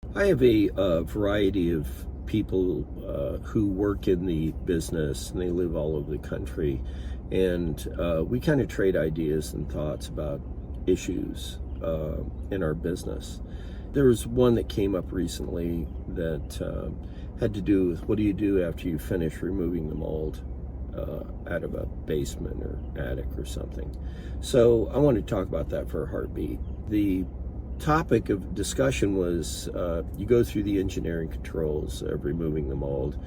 I have a variety of people who work in the business, and they live all over the country, and we kind of trade ideas and thoughts about issues in our business. There was one that came up recently that had to do with what do you do after you finish removing the mold out of a basement or attic or something. So I wanted to talk about that for a heartbeat. The topic of discussion was you go through the engineering controls of removing the mold,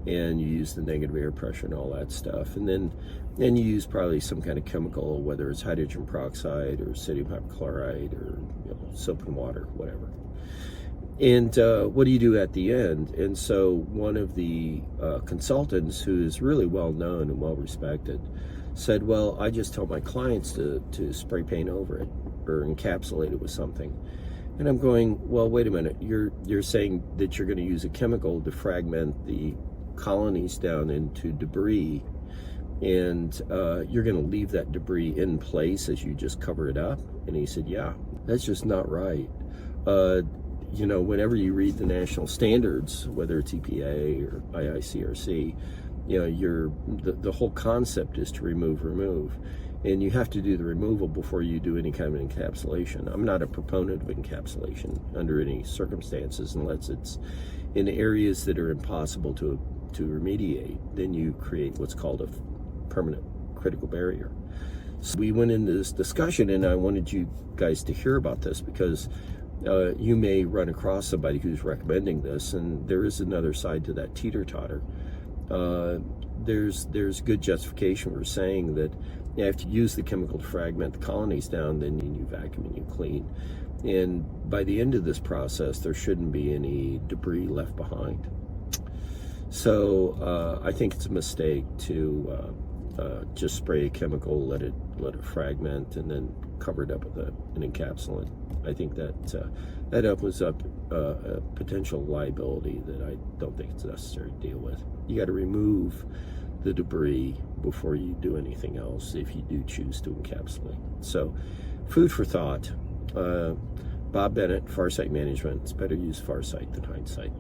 and you use the negative air pressure and all that stuff, and then you use probably some kind of chemical, whether it's hydrogen peroxide or sodium hypochlorite or soap and water, whatever. And what do you do at the end? And so one of the consultants, who is really well known and well respected, said, well, I just tell my clients to spray paint over it or encapsulate it with something. And I'm going, well, wait a minute, you're saying that you're going to use a chemical to fragment the colonies down into debris, and you're going to leave that debris in place as you just cover it up? And he said, yeah, that's just not right. Whenever you read the national standards, whether it's TPA or IICRC, the whole concept is to remove, and you have to do the removal before you do any kind of encapsulation. I'm not a proponent of encapsulation under any circumstances, unless it's in areas that are impossible to remediate. Then you create what's called a permanent critical barrier. So we went into this discussion, and I wanted you guys to hear about this because you may run across somebody who's recommending this, and there is another side to that teeter-totter. There's good justification for saying that you have to use the chemical to fragment the colonies down, then you vacuum and you clean. And by the end of this process, there shouldn't be any debris left behind. So I think it's a mistake to just spray a chemical, let it fragment, and then cover it up with an encapsulant. I think that opens up a potential liability that I don't think it's necessary to deal with. You got to remove the debris before you do anything else if you do choose to encapsulate. So, food for thought. Bob Bennett, Farsight Management. It's better use Farsight than hindsight.